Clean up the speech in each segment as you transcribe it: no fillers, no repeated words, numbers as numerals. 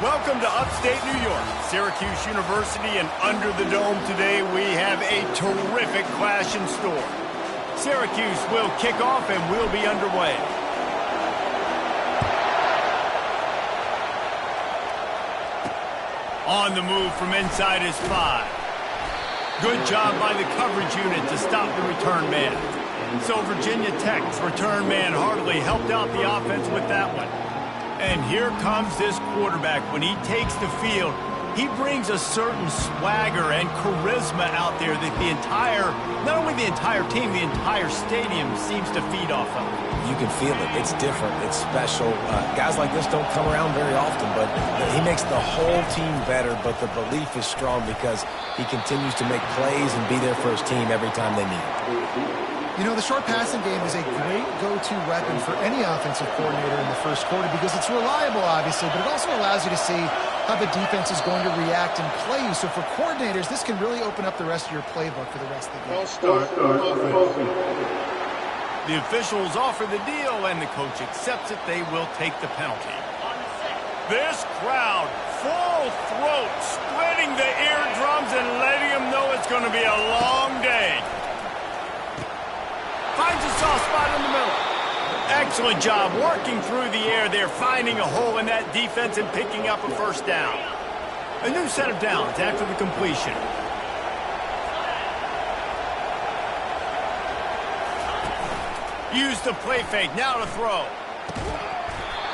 Welcome to upstate New York, Syracuse University, and under the dome today we have a terrific clash in store. Syracuse will kick off and we'll be underway. On the move from inside is 5. Good job by the coverage unit to stop the return man. So Virginia Tech's return man hardly helped out the offense with that one. And here comes this quarterback. When he takes the field, he brings a certain swagger and charisma out there that not only the entire team, the entire stadium seems to feed off of. You can feel it. It's different. It's special. Guys like this don't come around very often, but he makes the whole team better, but the belief is strong because he continues to make plays and be there for his team every time they need it. You know, the short passing game is a great go-to weapon for any offensive coordinator in the first quarter because it's reliable, obviously, but it also allows you to see how the defense is going to react and play you. So for coordinators, this can really open up the rest of your playbook for the rest of the game. The officials offer the deal, and the coach accepts it. They will take the penalty. This crowd, full throat, splitting the eardrums and letting them know it's going to be a long day. Finds a soft spot in the middle. Excellent job working through the air there, finding a hole in that defense and picking up a first down. A new set of downs after the completion. Use the play fake, now to throw.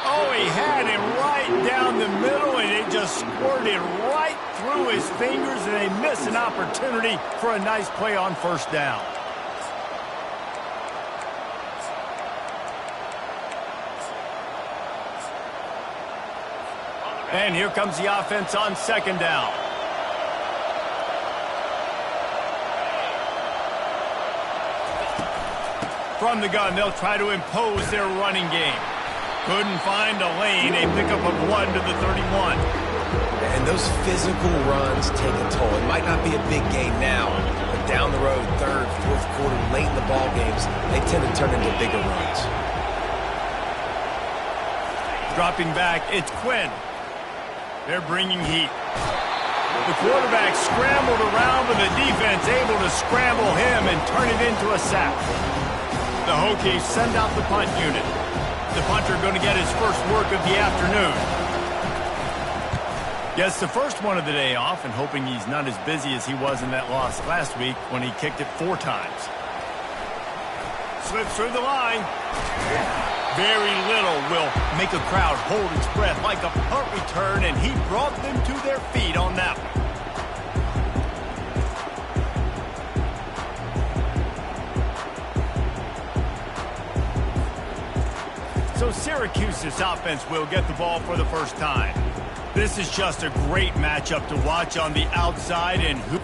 Oh, he had it right down the middle, and it just squirted right through his fingers, and they miss an opportunity for a nice play on first down. And here comes the offense on second down. From the gun, they'll try to impose their running game. Couldn't find a lane. A pickup of 1 to the 31. And those physical runs take a toll. It might not be a big gain now, but down the road, third, fourth quarter, late in the ball games, they tend to turn into bigger runs. Dropping back, it's Quinn. They're bringing heat. The quarterback scrambled around, but the defense able to scramble him and turn it into a sack. The Hokies send out the punt unit. The punter going to get his first work of the afternoon. Gets the first one of the day off and hoping he's not as busy as he was in that loss last week when he kicked it 4 times. Slips through the line. Very little will make a crowd hold its breath like a punt return, and he brought them to their feet on that one. So Syracuse's offense will get the ball for the first time. This is just a great matchup to watch on the outside, and who...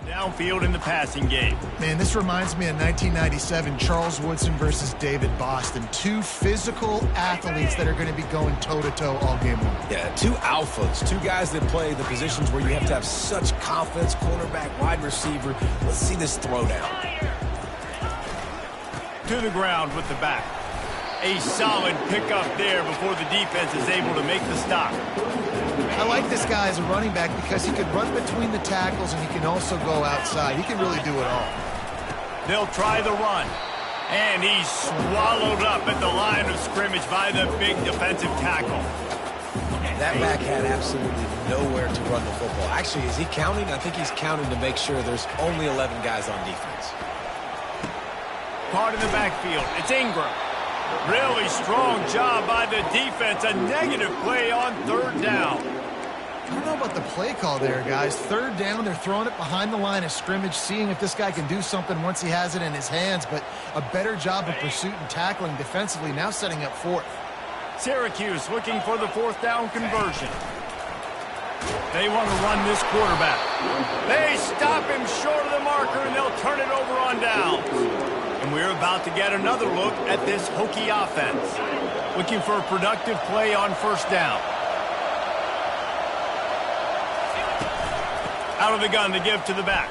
downfield in the passing game. Man, this reminds me of 1997, Charles Woodson versus David Boston. 2 physical athletes that are going to be going toe-to-toe all game long. Yeah, 2 alphas, 2 guys that play the positions where you have to have such confidence, cornerback, wide receiver. Let's see this throwdown. To the ground with the back. A solid pickup there before the defense is able to make the stop. I like this guy as a running back because he can run between the tackles and he can also go outside. He can really do it all. They'll try the run. And he's swallowed up at the line of scrimmage by the big defensive tackle. That back had absolutely nowhere to run the football. Actually, is he counting? I think he's counting to make sure there's only 11 guys on defense. Caught in the backfield. It's Ingram. Really strong job by the defense. A negative play on third down. I don't know about the play call there, guys. Third down, they're throwing it behind the line of scrimmage, seeing if this guy can do something once he has it in his hands, but a better job of pursuit and tackling defensively, now setting up 4th. Syracuse looking for the 4th down conversion. They want to run this quarterback. They stop him short of the marker, and they'll turn it over on downs. And we're about to get another look at this Hokie offense. Looking for a productive play on first down. Out of the gun to give to the back.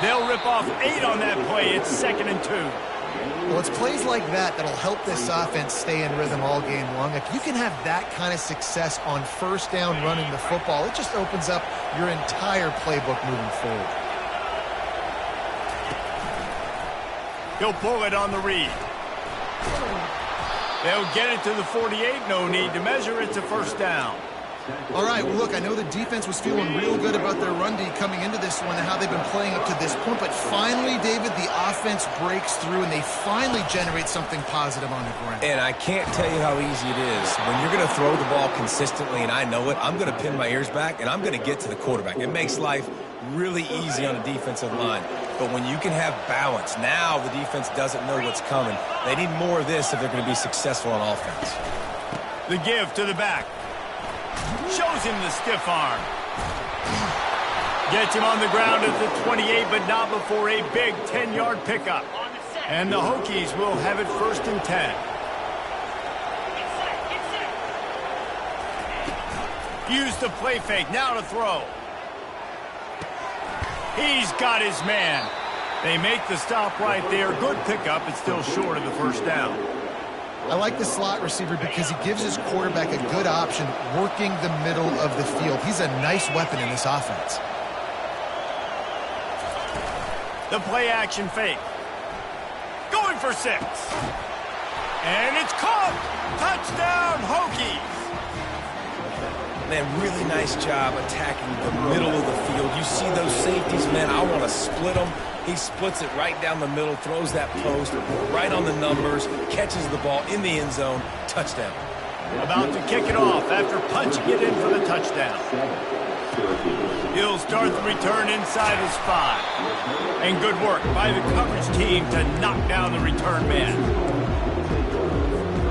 They'll rip off 8 on that play. It's 2nd and 2. Well, it's plays like that that'll help this offense stay in rhythm all game long. If you can have that kind of success on first down running the football, it just opens up your entire playbook moving forward. He'll pull it on the read. They'll get it to the 48. No need to measure. It's a first down. All right, well, look, I know the defense was feeling real good about their run D coming into this one and how they've been playing up to this point, but finally, David, the offense breaks through and they finally generate something positive on the ground. And I can't tell you how easy it is. When you're going to throw the ball consistently, and I know it, I'm going to pin my ears back, and I'm going to get to the quarterback. It makes life really easy on the defensive line. But when you can have balance, now the defense doesn't know what's coming. They need more of this if they're going to be successful on offense. The give to the back. Shows him the stiff arm. Gets him on the ground at the 28, but not before a big 10-yard pickup. And the Hokies will have it 1st and 10. Use the play fake, now to throw. He's got his man. They make the stop right there. Good pickup. It's still short of the first down. I like the slot receiver because he gives his quarterback a good option working the middle of the field. He's a nice weapon in this offense. The play action fake. Going for 6. And it's caught. Touchdown, Hokies. Man, really nice job attacking the middle of the field. You see those safeties, man, I want to split them. He splits it right down the middle, throws that post right on the numbers, catches the ball in the end zone, touchdown. About to kick it off after punching it in for the touchdown. He'll start the return inside his 5. And good work by the coverage team to knock down the return man.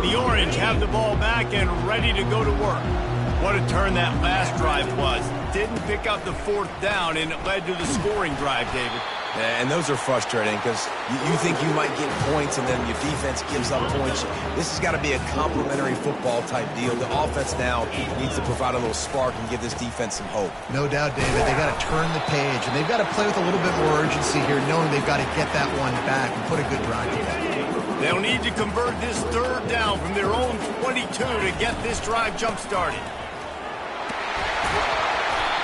The Orange have the ball back and ready to go to work. What a turn that last drive was. Didn't pick up the 4th down, and it led to the scoring drive, David. Yeah, and those are frustrating because you think you might get points and then your defense gives up points. This has got to be a complementary football type deal. The offense now needs to provide a little spark and give this defense some hope. No doubt, David. They've got to turn the page, and they've got to play with a little bit more urgency here, knowing they've got to get that one back and put a good drive together. They'll need to convert this 3rd down from their own 22 to get this drive jump-started.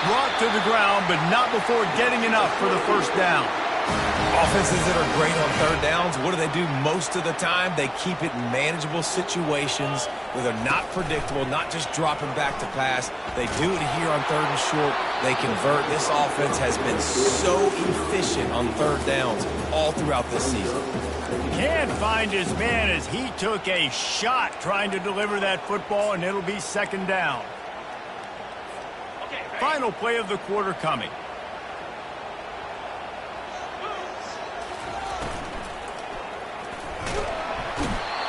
Brought to the ground, but not before getting enough for the first down. Offenses that are great on 3rd downs, what do? Most of the time? They keep it in manageable situations where they're not predictable, not just dropping back to pass. They do it here on 3rd and short. They convert. This offense has been so efficient on 3rd downs all throughout this season. Can't find his man as he took a shot trying to deliver that football, and it'll be 2nd down. Final play of the quarter coming.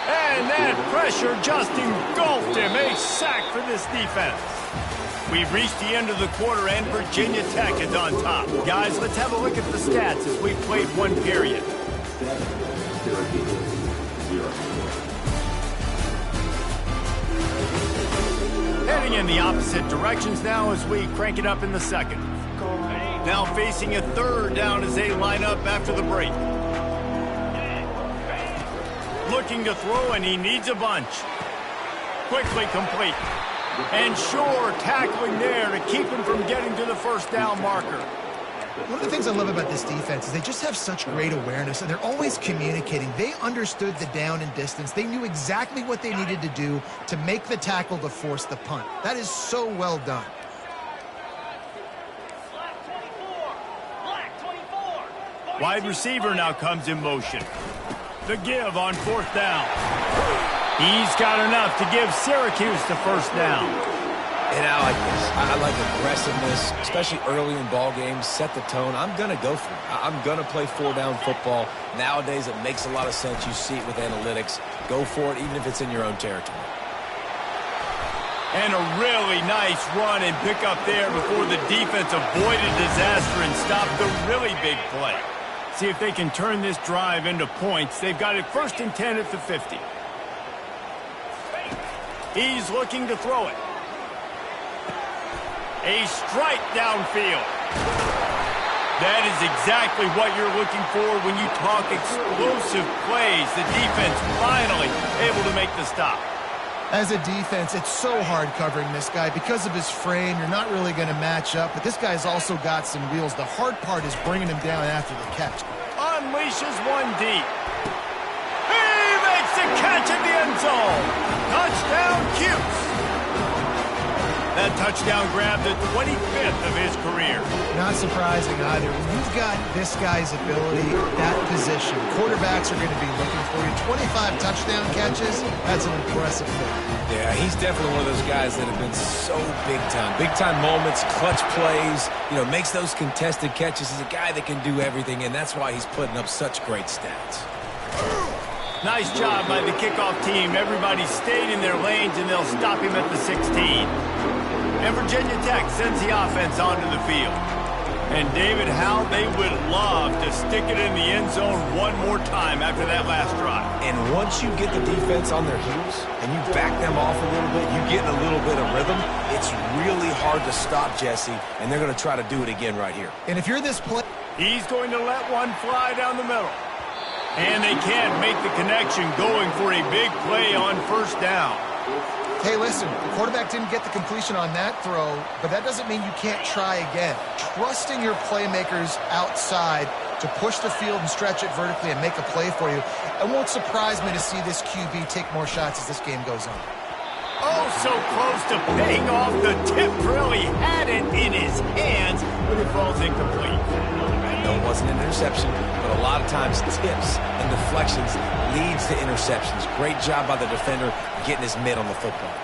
And that pressure just engulfed him. A sack for this defense. We've reached the end of the quarter, and Virginia Tech is on top. Guys, let's have a look at the stats as we played one period. Heading in the opposite directions now as we crank it up in the 2nd. Now facing a 3rd down as they line up after the break. Looking to throw, and he needs a bunch. Quickly complete. And sure, tackling there to keep him from getting to the first down marker. One of the things I love about this defense is they just have such great awareness, and they're always communicating. They understood the down and distance. They knew exactly what they needed to do to make the tackle to force the punt. That is so well done. Wide receiver now comes in motion. The give on 4th down. He's got enough to give Syracuse the first down. And I like this. I like aggressiveness, especially early in ball games. Set the tone. I'm going to go for it. I'm going to play 4-down football. Nowadays, it makes a lot of sense. You see it with analytics. Go for it, even if it's in your own territory. And a really nice run and pick up there before the defense avoided disaster and stopped the really big play. See if they can turn this drive into points. They've got it 1st and 10 at the 50. He's looking to throw it. A strike downfield. That is exactly what you're looking for when you talk explosive plays. The defense finally able to make the stop. As a defense, it's so hard covering this guy. Because of his frame, you're not really going to match up, but this guy's also got some wheels. The hard part is bringing him down after the catch. Unleashes one deep. He makes the catch in the end zone. Touchdown, Cuse. That touchdown grabbed the 25th of his career. Not surprising either. When you've got this guy's ability, that position, quarterbacks are going to be looking for you. 25 touchdown catches, that's an impressive thing. Yeah, he's definitely one of those guys that have been so big time. Big time moments, clutch plays, makes those contested catches. He's a guy that can do everything, and that's why he's putting up such great stats. Nice job by the kickoff team. Everybody stayed in their lanes, and they'll stop him at the 16. And Virginia Tech sends the offense onto the field. And David, how they would love to stick it in the end zone one more time after that last drive. And once you get the defense on their heels and you back them off a little bit, you get a little bit of rhythm, it's really hard to stop Jesse, and they're going to try to do it again right here. And if you're this play... He's going to let one fly down the middle. And they can't make the connection, going for a big play on first down. Hey, listen, the quarterback didn't get the completion on that throw, but that doesn't mean you can't try again. Trusting your playmakers outside to push the field and stretch it vertically and make a play for you. It won't surprise me to see this QB take more shots as this game goes on. Oh, so close to paying off the tip. Really had it in his hands, but it falls incomplete. I know it wasn't an interception, but a lot of times tips and deflections leads to interceptions. Great job by the defender getting his mitt on the football.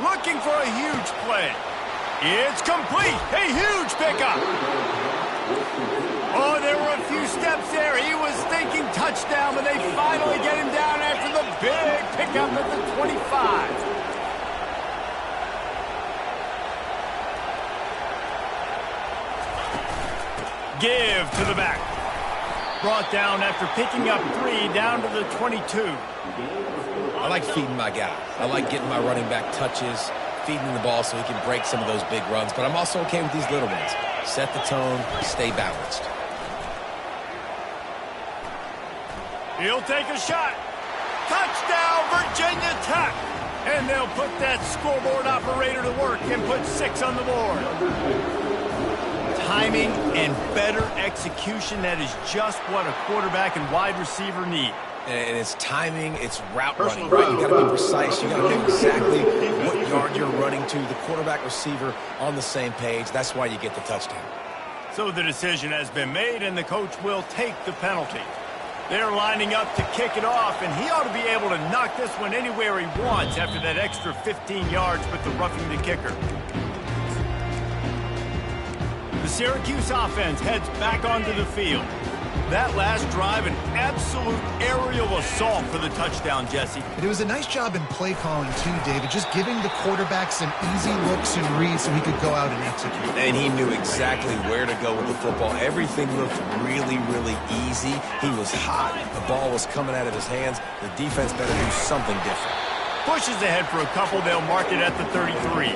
Looking for a huge play. It's complete. A huge pickup. Oh, there were a few steps there. He was thinking touchdown, but they finally get him down after the big pickup at the 25. Give to the back. Brought down after picking up 3 down to the 22. I like feeding my guy. I like getting my running back touches, feeding the ball so he can break some of those big runs. But I'm also okay with these little ones. Set the tone, stay balanced. He'll take a shot. Touchdown, Virginia Tech. And they'll put that scoreboard operator to work and put 6 on the board. Timing and better execution, that is just what a quarterback and wide receiver need. And it's timing, it's route running, right? You got to be precise. You got to know exactly what yard you're running to. The quarterback receiver on the same page. That's why you get the touchdown. So the decision has been made, and the coach will take the penalty. They're lining up to kick it off, and he ought to be able to knock this one anywhere he wants after that extra 15 yards with the roughing the kicker. The Syracuse offense heads back onto the field. That last drive, an absolute aerial assault for the touchdown, Jesse. It was a nice job in play calling, too, David, just giving the quarterback some easy looks and reads so he could go out and execute. And he knew exactly where to go with the football. Everything looked really, really easy. He was hot. The ball was coming out of his hands. The defense better do something different. Pushes ahead for a couple. They'll mark it at the 33.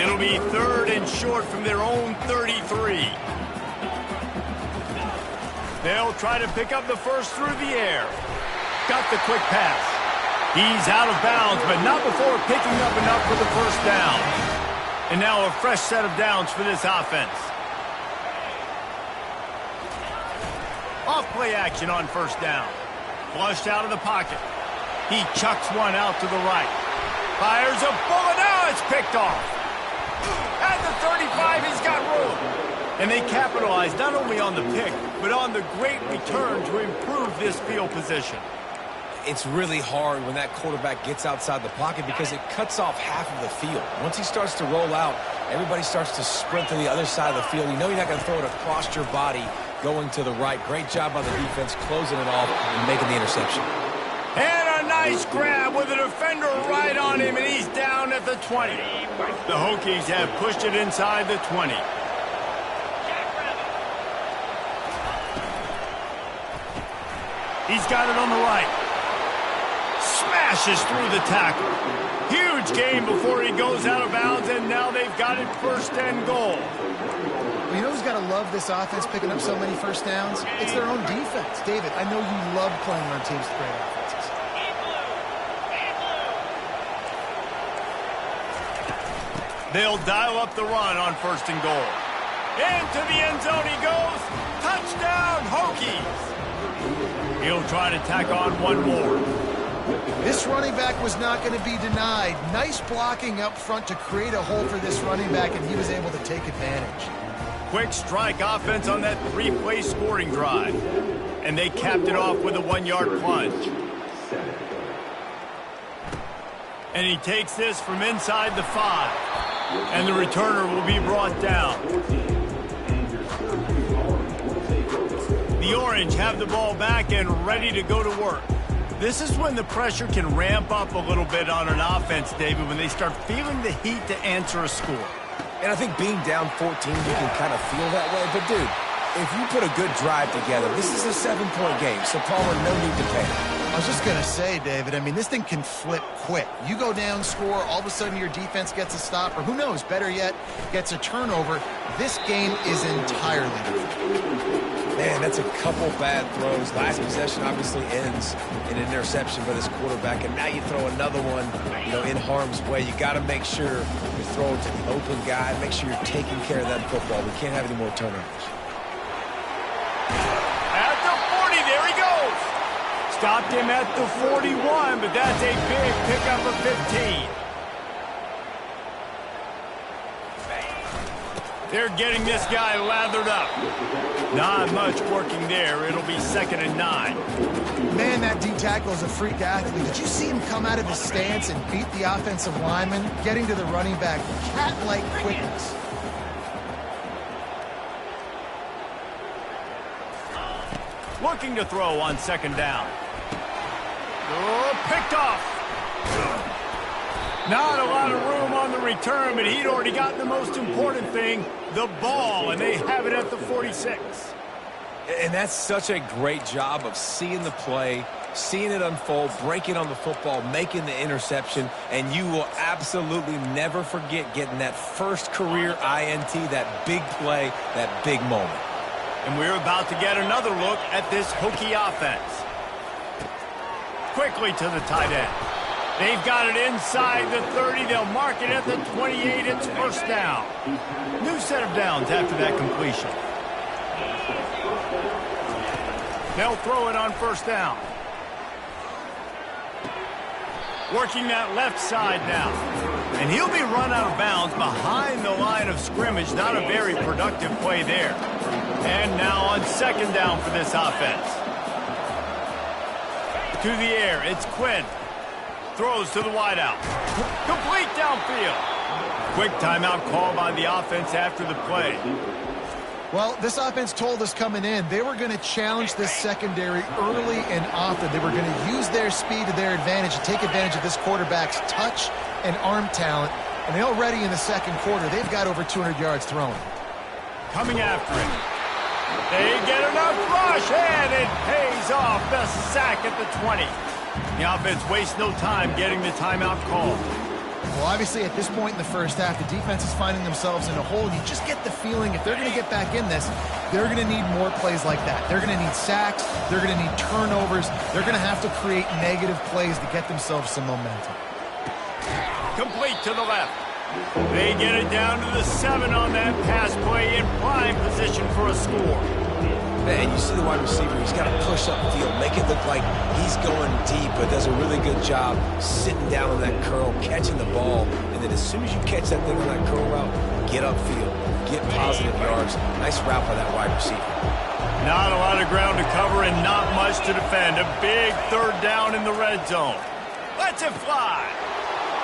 It'll be 3rd and short from their own 33. They'll try to pick up the first through the air. Got the quick pass. He's out of bounds, but not before picking up enough for the first down. And now a fresh set of downs for this offense. Off play action on first down. Flushed out of the pocket. He chucks one out to the right. Fires a bullet. Now it's picked off. At the 35, he's got room. And they capitalize not only on the pick, but on the great return to improve this field position. It's really hard when that quarterback gets outside the pocket because it cuts off half of the field. Once he starts to roll out, everybody starts to sprint to the other side of the field. You know you're not going to throw it across your body going to the right. Great job by the defense closing it off and making the interception. And a nice grab with a defender right on him, and he's down at the 20. The Hokies have pushed it inside the 20. He's got it on the right. Smashes through the tackle. Huge gain before he goes out of bounds, and now they've got it 1st and goal. Well, you know who's got to love this offense picking up so many first downs? It's their own defense. David, I know you love playing on teams with great offenses. They'll dial up the run on 1st and goal. Into the end zone he goes. Touchdown, Hokies. He'll try to tack on one more. This running back was not going to be denied. Nice blocking up front to create a hole for this running back, and he was able to take advantage. Quick strike offense on that 3-play scoring drive. And they capped it off with a 1-yard plunge. And he takes this from inside the 5. And the returner will be brought down. The Orange have the ball back and ready to go to work. This is when the pressure can ramp up a little bit on an offense, David, when they start feeling the heat to answer a score. And I think being down 14, you can kind of feel that way. But, dude, if you put a good drive together, this is a 7-point game, so Palmer, no need to panic. I was just going to say, David, I mean, this thing can flip quick. You go down, score, all of a sudden your defense gets a stop, or who knows, better yet, gets a turnover. This game is entirely different. Man, that's a couple bad throws. Last possession obviously ends in an interception by this quarterback, and now you throw another one, in harm's way. You got to make sure you throw it to the open guy. Make sure you're taking care of that football. We can't have any more turnovers. At the 40, there he goes. Stopped him at the 41, but that's a big pickup of 15. They're getting this guy lathered up. Not much working there. It'll be 2nd and 9. Man, that D-tackle is a freak athlete. Did you see him come out of his stance and beat the offensive lineman, getting to the running back? Cat-like quickness. Looking to throw on 2nd down. Oh, picked off. Not a lot of room on the return, but he'd already gotten the most important thing, the ball, and they have it at the 46. And that's such a great job of seeing the play, seeing it unfold, breaking on the football, making the interception, and you will absolutely never forget getting that first career INT, that big play, that big moment. And we're about to get another look at this Hokie offense. Quickly to the tight end. They've got it inside the 30. They'll mark it at the 28. It's 1st down. New set of downs after that completion. They'll throw it on 1st down. Working that left side now. And he'll be run out of bounds behind the line of scrimmage. Not a very productive play there. And now on 2nd down for this offense. To the air, it's Quinn. Throws to the wideout. Complete downfield. Quick timeout call by the offense after the play. Well, this offense told us coming in they were going to challenge this secondary early and often. They were going to use their speed to their advantage and take advantage of this quarterback's touch and arm talent. And they already in the 2nd quarter, they've got over 200 yards thrown. Coming after him. They get enough rush, and it pays off. The sack at the 20. The offense wastes no time getting the timeout called. Well, obviously, at this point in the first half, the defense is finding themselves in a hole. You just get the feeling if they're going to get back in this, they're going to need more plays like that. They're going to need sacks. They're going to need turnovers. They're going to have to create negative plays to get themselves some momentum. Complete to the left. They get it down to the 7 on that pass play in prime position for a score. And you see the wide receiver, he's got to push up field, make it look like he's going deep, but does a really good job sitting down on that curl, catching the ball, and then as soon as you catch that thing on that curl route, get upfield, get positive yards. Nice route by that wide receiver. Not a lot of ground to cover and not much to defend. A big 3rd down in the red zone. Lets it fly.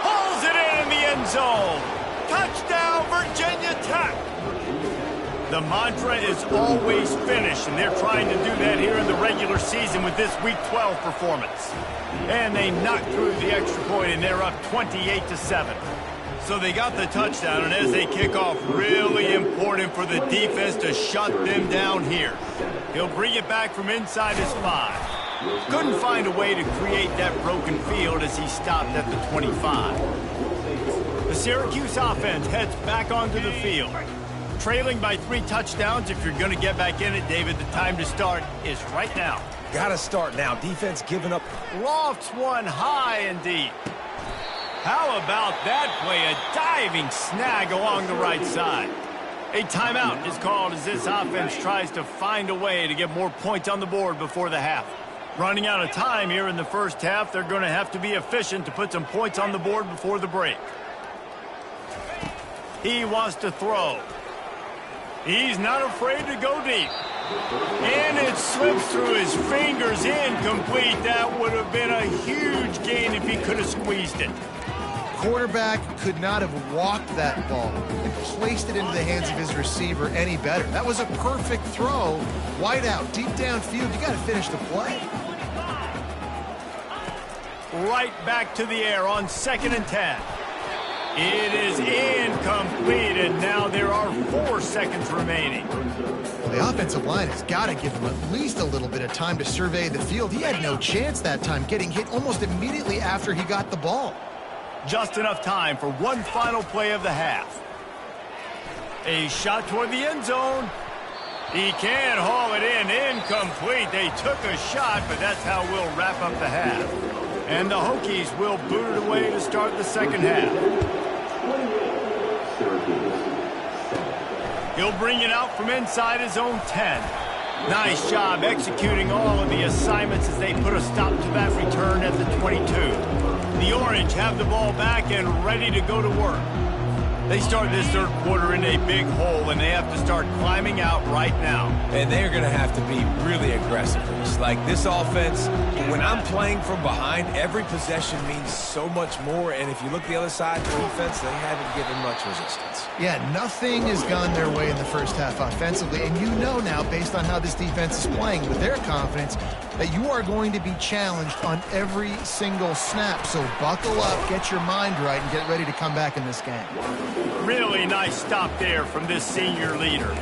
Pulls it in the end zone. Touchdown, Virginia Tech. The mantra is always finish, and they're trying to do that here in the regular season with this Week 12 performance. And they knock through the extra point, and they're up 28-7. So they got the touchdown, and as they kick off, really important for the defense to shut them down here. He'll bring it back from inside his 5. Couldn't find a way to create that broken field as he stopped at the 25. The Syracuse offense heads back onto the field. Trailing by 3 touchdowns. If you're going to get back in it, David, the time to start is right now. Got to start now. Defense giving up. Lofts one high and deep. How about that play? A diving snag along the right side. A timeout is called as this offense tries to find a way to get more points on the board before the half. Running out of time here in the first half, they're going to have to be efficient to put some points on the board before the break. He wants to throw. He's not afraid to go deep. And it slips through his fingers, incomplete. That would have been a huge gain if he could have squeezed it. Quarterback could not have walked that ball and placed it into the hands of his receiver any better. That was a perfect throw. Wide out, deep downfield. You got to finish the play. Right back to the air on 2nd and 10. It is incomplete, and now there are 4 seconds remaining. Well, the offensive line has got to give him at least a little bit of time to survey the field. He had no chance that time, getting hit almost immediately after he got the ball. Just enough time for one final play of the half. A shot toward the end zone. He can't haul it in. Incomplete. They took a shot, but that's how we'll wrap up the half. And the Hokies will boot it away to start the second half. He'll bring it out from inside his own 10. Nice job executing all of the assignments as they put a stop to that return at the 22. The Orange have the ball back and ready to go to work. They start this third quarter in a big hole, and they have to start climbing out right now. And they're going to have to be really aggressive. Like this offense, when I'm playing from behind, every possession means so much more. And if you look the other side, the defense, they haven't given much resistance. Yeah, nothing has gone their way in the first half offensively. And you know now, based on how this defense is playing with their confidence, that you are going to be challenged on every single snap. So buckle up, get your mind right, and get ready to come back in this game. Really nice stop there from this senior leader.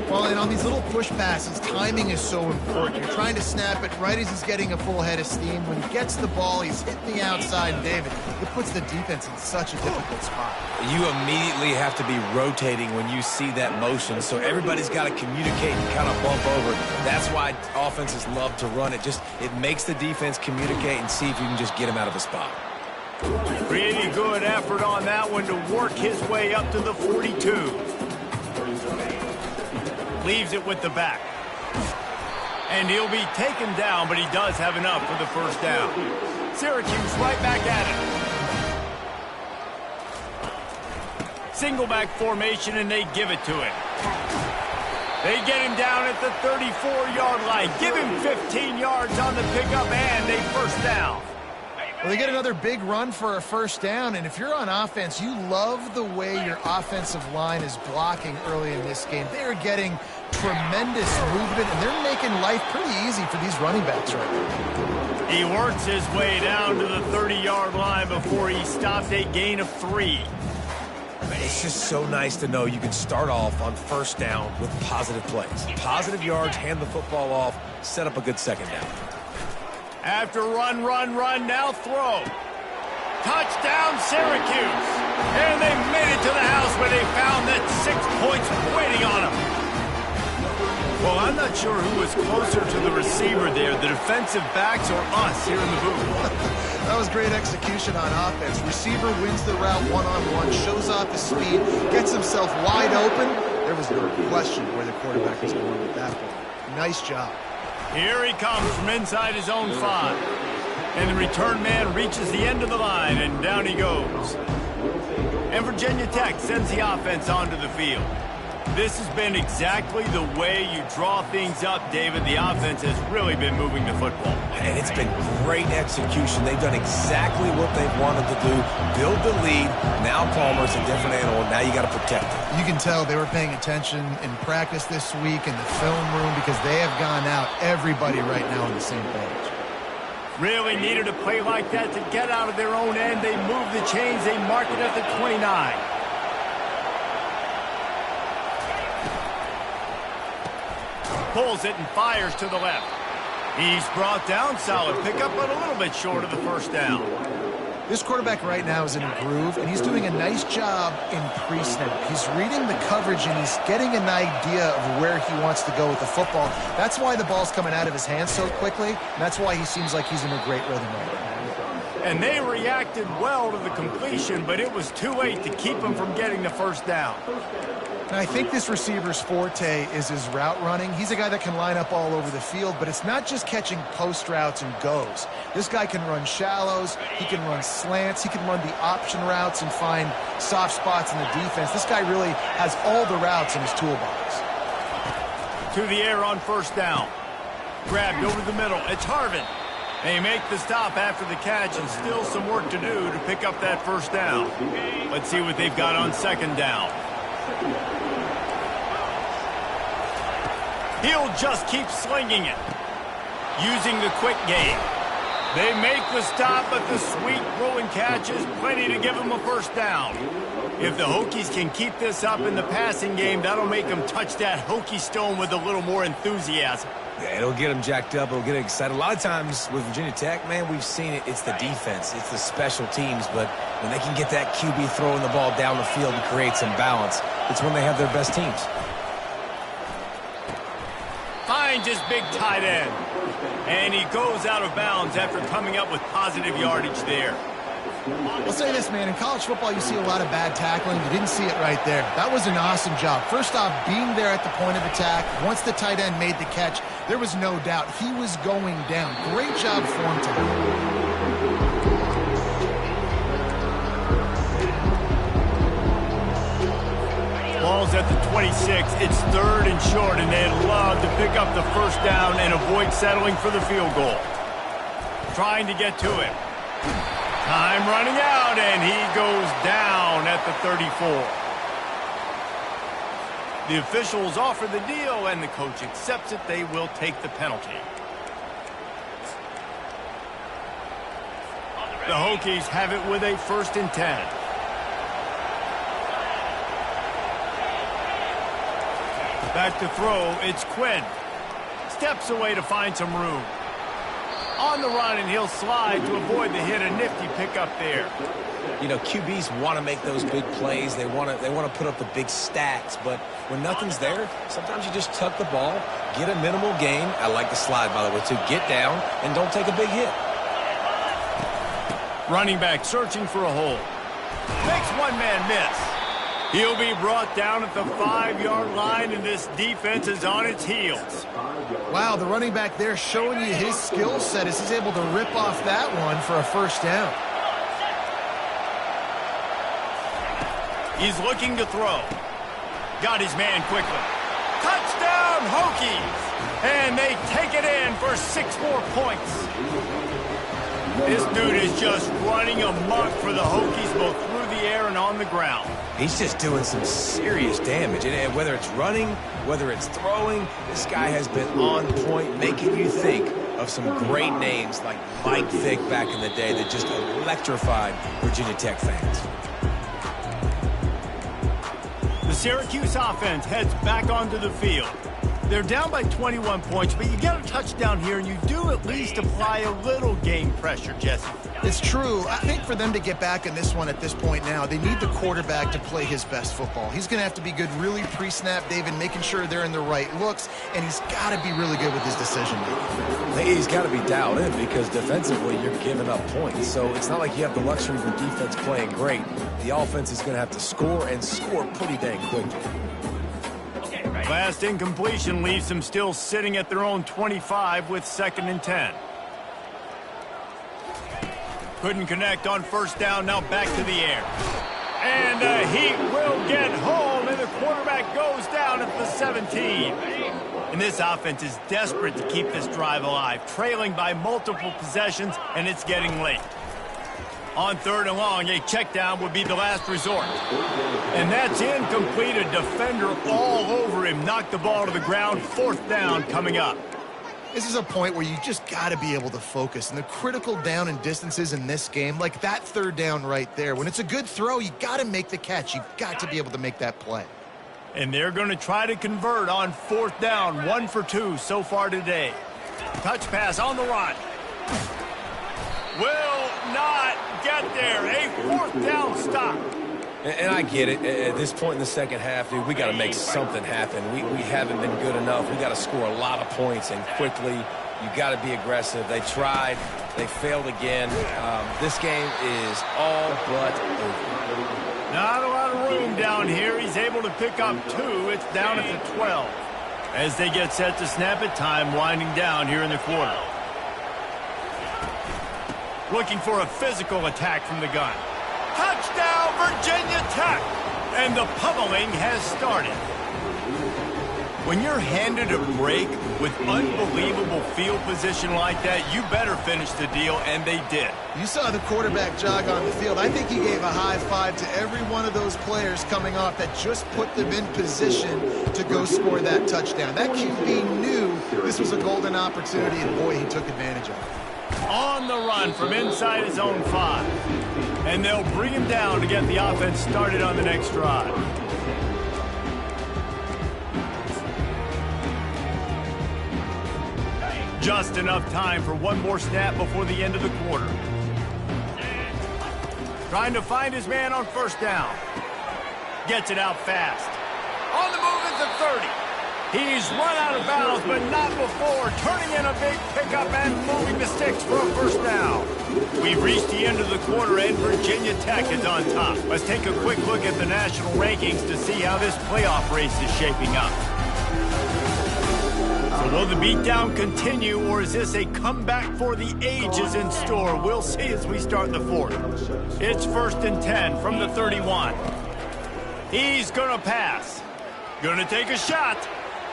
Well, and on these little push passes, timing is so important. You're trying to snap it right as he's getting a full head of steam. When he gets the ball, he's hitting the outside, and David, it puts the defense in such a difficult spot. You immediately have to be rotating when you see that motion, so everybody's got to communicate and kind of bump over. That's why offenses love to run it. It makes the defense communicate and see if you can just get him out of a spot. Pretty good effort on that one to work his way up to the 42. Leaves it with the back. And he'll be taken down, but he does have enough for the first down. Syracuse right back at it. Single back formation, and they give it to him. They get him down at the 34-yard line. Give him 15 yards on the pickup, and a first down. Well, they get another big run for a first down, and if you're on offense, you love the way your offensive line is blocking early in this game. They're getting tremendous movement, and they're making life pretty easy for these running backs right now. He works his way down to the 30-yard line before he stopped a gain of 3. It's just so nice to know you can start off on first down with positive plays. Positive yards, hand the football off, set up a good second down. After run, now throw. Touchdown, Syracuse. And they made it to the house where they found that 6 points waiting on them. Well, I'm not sure who was closer to the receiver there, the defensive backs or us here in the booth. That was great execution on offense. Receiver wins the route one-on-one, shows off his speed, gets himself wide open. There was no question where the quarterback was going with that ball. Nice job. Here he comes from inside his own 5. And the return man reaches the end of the line, and down he goes. And Virginia Tech sends the offense onto the field. This has been exactly the way you draw things up, David. The offense has really been moving the football. And it's been great execution. They've done exactly what they've wanted to do. Build the lead. Now Palmer's a different animal. Now you got to protect it. You can tell they were paying attention in practice this week in the film room because they have gone out, everybody right now on the same page. Really needed a play like that to get out of their own end. They move the chains. They mark it at the 29. Pulls it and fires to the left. He's brought down, solid pickup, but a little bit short of the first down. This quarterback right now is in a groove, and he's doing a nice job in pre-snap. He's reading the coverage, and he's getting an idea of where he wants to go with the football. That's why the ball's coming out of his hands so quickly, and that's why he seems like he's in a great rhythm right now. And they reacted well to the completion, but it was too late to keep him from getting the first down. And I think this receiver's forte is his route running. He's a guy that can line up all over the field, but it's not just catching post routes and goes. This guy can run shallows, he can run slants, he can run the option routes and find soft spots in the defense. This guy really has all the routes in his toolbox. To the air on first down. Grabbed over the middle. It's Harvin. They make the stop after the catch, and still some work to do to pick up that first down. Let's see what they've got on second down. He'll just keep slinging it. Using the quick game. They make the stop, but the sweet rolling catch is plenty to give them a first down. If the Hokies can keep this up in the passing game, that'll make them touch that Hokie stone with a little more enthusiasm. Yeah, it'll get them jacked up. It'll get them excited. A lot of times with Virginia Tech, man, we've seen it. It's the defense. It's the special teams. But when they can get that QB throwing the ball down the field and create some balance, it's when they have their best teams. Finds his big tight end. And he goes out of bounds after coming up with positive yardage there. I'll say this, man. In college football, you see a lot of bad tackling. You didn't see it right there. That was an awesome job. First off, being there at the point of attack. Once the tight end made the catch, there was no doubt he was going down. Great job for him tonight. Ball's at the 26. It's third and short, and they'd love to pick up the first down and avoid settling for the field goal. Trying to get to him. Time running out, and he goes down at the 34. The officials offer the deal, and the coach accepts it. They will take the penalty. The Hokies have it with a 1st and 10. Back to throw, it's Quinn. Steps away to find some room. On the run, and he'll slide to avoid the hit. A nifty pickup there. You know, QBs want to make those big plays. They want to put up the big stats. But when nothing's there, sometimes you just tuck the ball, get a minimal gain. I like the slide, by the way, too. Get down and don't take a big hit. Running back searching for a hole. Makes one man miss. He'll be brought down at the 5-yard line, and this defense is on its heels. Wow, the running back there showing you his skill set as he's able to rip off that one for a first down. He's looking to throw. Got his man quickly. Touchdown, Hokies! And they take it in for 6 more points. This dude is just running amok for the Hokies, both through the air and on the ground. He's just doing some serious damage. And whether it's running, whether it's throwing, this guy has been on point, making you think of some great names like Mike Vick back in the day that just electrified Virginia Tech fans. The Syracuse offense heads back onto the field. They're down by 21 points, but you get a touchdown here, and you do at least apply a little game pressure, Jesse. It's true. I think for them to get back in this one at this point now, they need the quarterback to play his best football. He's going to have to be good really pre-snap, David, making sure they're in the right looks, and he's got to be really good with his decision-making. He's got to be dialed in because defensively you're giving up points. So it's not like you have the luxury of the defense playing great. The offense is going to have to score and score pretty dang quickly. Last incompletion leaves them still sitting at their own 25 with 2nd and 10. Couldn't connect on first down, now back to the air. And the Heat will get home, and the quarterback goes down at the 17. And this offense is desperate to keep this drive alive, trailing by multiple possessions, and it's getting late. On 3rd and long, a check down would be the last resort. And that's incomplete. A defender all over him. Knocked the ball to the ground. 4th down coming up. This is a point where you just got to be able to focus. And the critical down and distances in this game, like that 3rd down right there, when it's a good throw, you got to make the catch. You've got to be able to make that play. And they're going to try to convert on 4th down. 1 for 2 so far today. Touch pass on the run. Will not get there. A fourth down stop. And I get it. At this point in the second half, dude, we got to make something happen. We haven't been good enough. We got to score a lot of points and quickly. You got to be aggressive. They tried. They failed again. This game is all but over. Not a lot of room down here. He's able to pick up 2. It's down at the 12. As they get set to snap it, time winding down here in the quarter. Looking for a physical attack from the gun. Touchdown, Virginia Tech! And the pummeling has started. When you're handed a break with unbelievable field position like that, you better finish the deal, and they did. You saw the quarterback jog on the field. I think he gave a high five to every one of those players coming off that just put them in position to go score that touchdown. That QB knew this was a golden opportunity, and boy, he took advantage of it. On the run from inside his own 5. And they'll bring him down to get the offense started on the next drive. Just enough time for one more snap before the end of the quarter. Trying to find his man on first down. Gets it out fast. On the move at the 30. He's run out of bounds, but not before turning in a big pickup and moving the sticks for a first down. We've reached the end of the quarter, and Virginia Tech is on top. Let's take a quick look at the national rankings to see how this playoff race is shaping up. So will the beatdown continue, or is this a comeback for the ages in store? We'll see as we start the fourth. It's 1st and 10 from the 31. He's going to pass. Going to take a shot.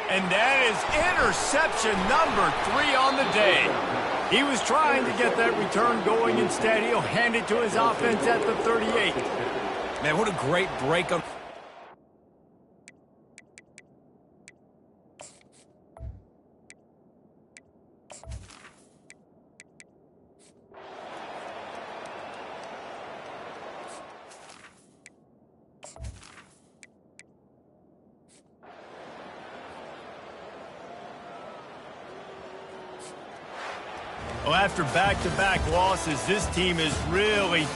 And that is interception number 3 on the day. He was trying to get that return going. Instead, he'll hand it to his offense at the 38. Man, what a great break on... Well, after back-to-back losses, this team is really